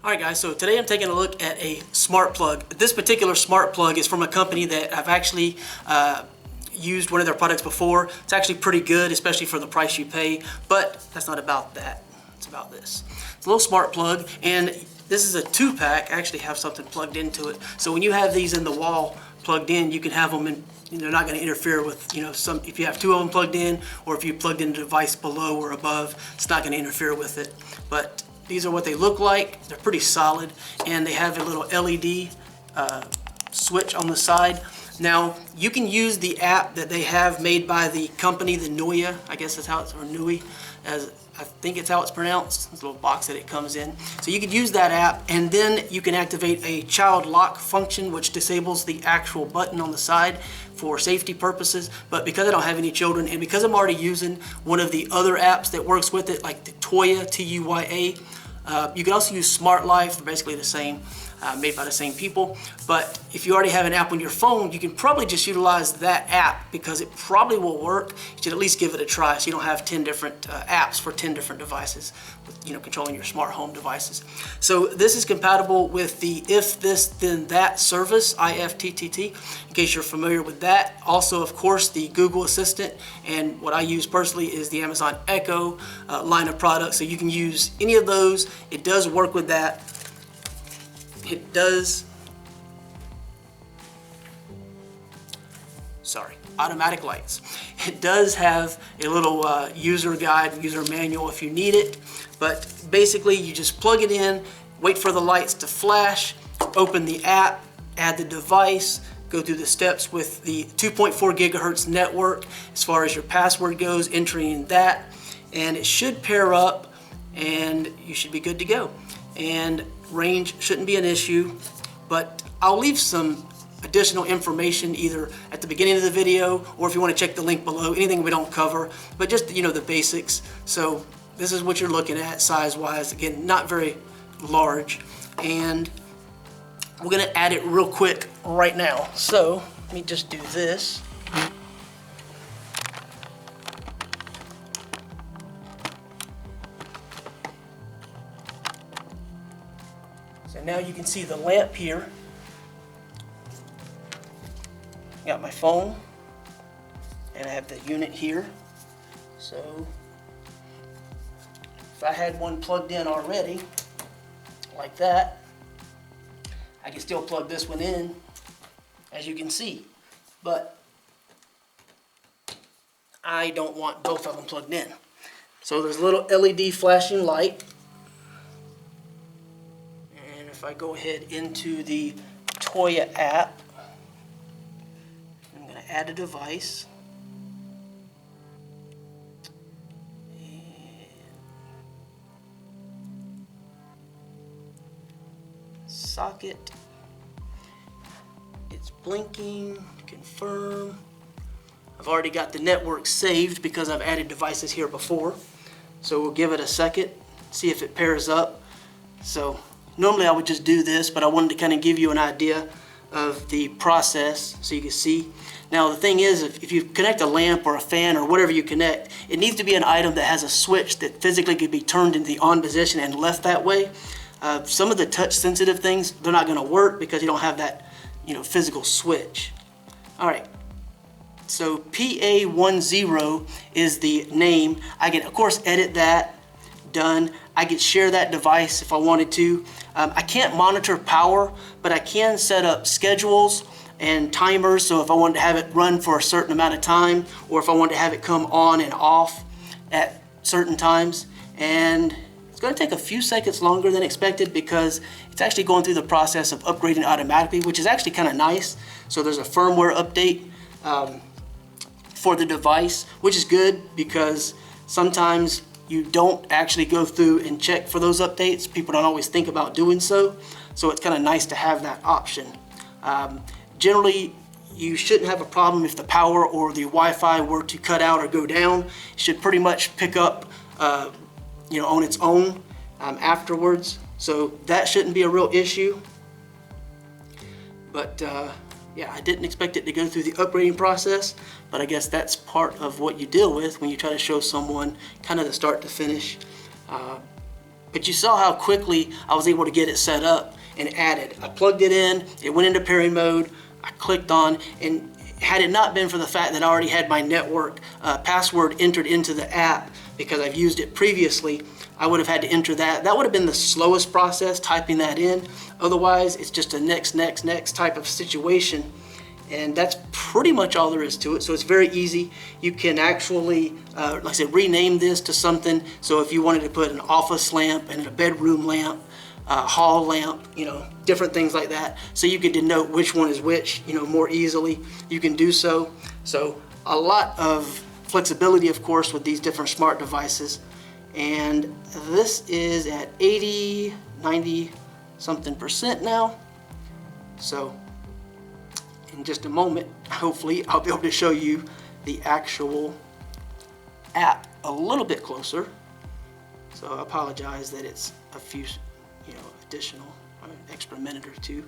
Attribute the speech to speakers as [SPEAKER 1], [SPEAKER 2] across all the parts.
[SPEAKER 1] Alright guys, so today I'm taking a look at a smart plug. This particular smart plug is from a company that I've actually used one of their products before. It's actually pretty good, especially for the price you pay, but that's not about that. It's about this. It's a little smart plug, and this is a 2-pack. I actually have something plugged into it. So when you have these in the wall plugged in, you can have them in, they're not going to interfere with, if you have 2 of them plugged in, or if you plugged in a device below or above, it's not going to interfere with it. But these are what they look like. They're pretty solid, and they have a little LED switch on the side. Now, you can use the app that they have made by the company, the Nooie, I guess that's how it's, or Nooie, as I think it's how it's pronounced. This little box that it comes in. So you could use that app, and then you can activate a child lock function, which disables the actual button on the side for safety purposes. But because I don't have any children, and because I'm already using one of the other apps that works with it, like the Tuya, T-U-Y-A, you can also use Smart Life. They're basically the same, made by the same people. But if you already have an app on your phone, you can probably just utilize that app because it probably will work. You should at least give it a try so you don't have 10 different apps for 10 different devices, controlling your smart home devices. So this is compatible with the If This Then That service, IFTTT, in case you're familiar with that. Also, of course, the Google Assistant, and what I use personally is the Amazon Echo line of products. So you can use any of those. It does work with that. It does, automatic lights. It does have a little user guide, user manual if you need it, but basically you just plug it in, wait for the lights to flash, open the app, add the device, go through the steps with the 2.4 gigahertz network as far as your password goes, entering that, and it should pair up and you should be good to go. And range shouldn't be an issue, but I'll leave some additional information either at the beginning of the video, or if you want to check the link below, anything we don't cover, but just the basics. So this is what you're looking at size wise. Again, not very large, and we're gonna add it real quick right now. So let me just do this. So now you can see the lamp here. Got my phone, and I have the unit here. So if I had one plugged in already, like that, I can still plug this one in, as you can see. But I don't want both of them plugged in. So there's a little LED flashing light. And if I go ahead into the Tuya app, I'm going to add a device. And socket. It's blinking. Confirm. I've already got the network saved because I've added devices here before. So we'll give it a second, see if it pairs up. So normally I would just do this, but I wanted to kind of give you an idea of the process so you can see. Now the thing is, if you connect a lamp or a fan or whatever you connect, it needs to be an item that has a switch that physically could be turned into the on position and left that way. Some of the touch sensitive things, they're not going to work because you don't have that physical switch. Alright, so PA10 is the name. I can of course edit that. Done. I could share that device if I wanted to. I can't monitor power, but I can set up schedules and timers, so if I wanted to have it run for a certain amount of time, or if I wanted to have it come on and off at certain times. And it's going to take a few seconds longer than expected because it's actually going through the process of upgrading automatically, which is actually kind of nice. So there's a firmware update for the device, which is good because sometimes you don't actually go through and check for those updates. People don't always think about doing so. So it's kind of nice to have that option. Generally, you shouldn't have a problem if the power or the Wi-Fi were to cut out or go down. It should pretty much pick up on its own afterwards. So that shouldn't be a real issue. But yeah, I didn't expect it to go through the upgrading process, but I guess that's part of what you deal with when you try to show someone kind of the start to finish But you saw how quickly I was able to get it set up and added. I plugged it in, it went into pairing mode, I clicked on, and had it not been for the fact that I already had my network password entered into the app because I've used it previously, I would have had to enter that. That would have been the slowest process, typing that in. Otherwise, it's just a next type of situation. And that's pretty much all there is to it. So it's very easy. You can actually, like I said, rename this to something. So if you wanted to put an office lamp and a bedroom lamp, hall lamp, different things like that. So you can denote which one is which, more easily. You can do so. So a lot of flexibility, of course, with these different smart devices. And this is at 80, 90 something percent now. So in just a moment, hopefully I'll be able to show you the actual app a little bit closer. So I apologize that it's a few, additional, extra minute or two.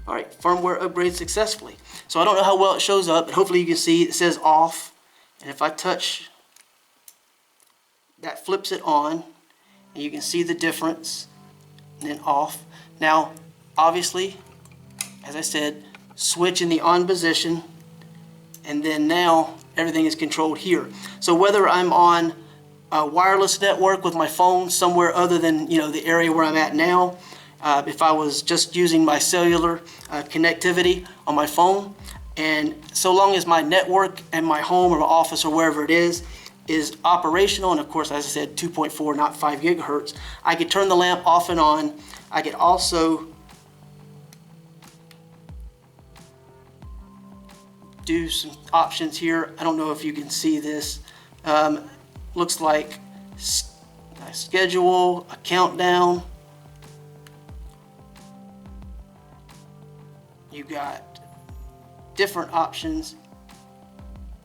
[SPEAKER 1] All right, firmware upgrade successfully. So I don't know how well it shows up, but hopefully you can see it says off. And if I touch, that flips it on, and you can see the difference, and then off. Now, obviously, as I said, switch in the on position, and then now everything is controlled here. So whether I'm on a wireless network with my phone somewhere other than the area where I'm at now, if I was just using my cellular connectivity on my phone, and so long as my network and my home or my office or wherever it is operational, and of course, as I said, 2.4, not 5 gigahertz, I could turn the lamp off and on. I could also do some options here. I don't know if you can see this. Looks like a schedule, a countdown. You got different options.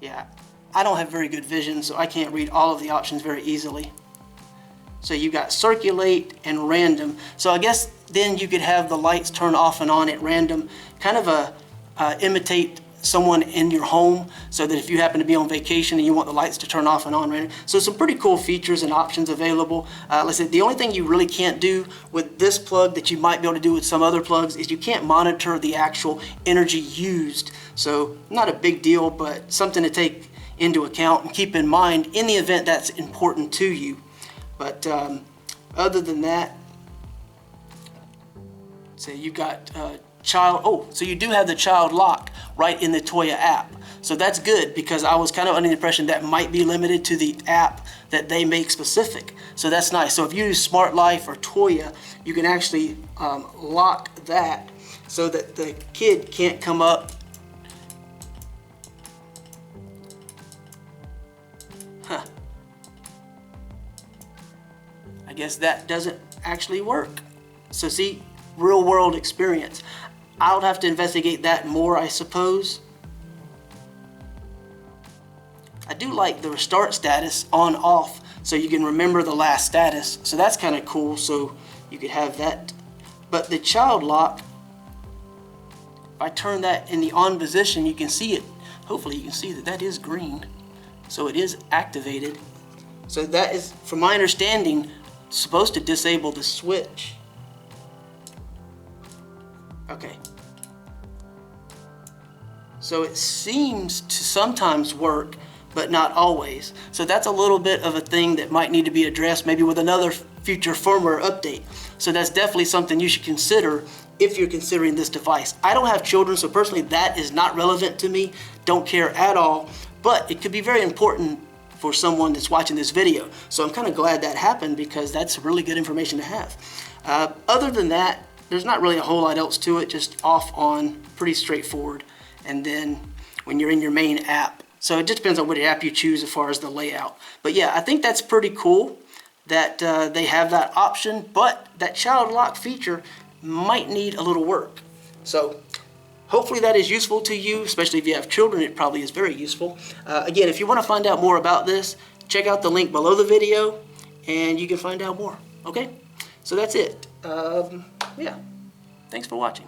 [SPEAKER 1] Yeah, I don't have very good vision, so I can't read all of the options very easily. So you got circulate and random. So I guess then you could have the lights turn off and on at random, kind of imitate someone in your home, so that if you happen to be on vacation and you want the lights to turn off and on random. So some pretty cool features and options available. Like I said, the only thing you really can't do with this plug that you might be able to do with some other plugs is you can't monitor the actual energy used. So not a big deal, but something to take into account and keep in mind in the event that's important to you. But other than that, so you got so you do have the child lock right in the Toya app. So that's good, because I was kind of under the impression that might be limited to the app that they make specific. So that's nice. So if you use Smart Life or Toya, you can actually lock that so that the kid can't come up. I guess that doesn't actually work. So see, real world experience. I'll have to investigate that more, I suppose. I do like the restart status on off, so you can remember the last status. So that's kind of cool, so you could have that. But the child lock, if I turn that in the on position, you can see it. Hopefully you can see that that is green. So it is activated. So that is, from my understanding, supposed to disable the switch. Okay. So it seems to sometimes work, but not always. So that's a little bit of a thing that might need to be addressed, maybe with another future firmware update. So that's definitely something you should consider if you're considering this device. I don't have children, so personally that is not relevant to me. Don't care at all, but it could be very important for someone that's watching this video. So I'm kind of glad that happened, because that's really good information to have. Other than that, there's not really a whole lot else to it, just off, on, pretty straightforward. And then when you're in your main app. So it just depends on what app you choose as far as the layout. But yeah, I think that's pretty cool that they have that option, but that child lock feature might need a little work. So hopefully that is useful to you, especially if you have children. It probably is very useful. Again, if you want to find out more about this, check out the link below the video and you can find out more. Okay, so that's it. Yeah, thanks for watching.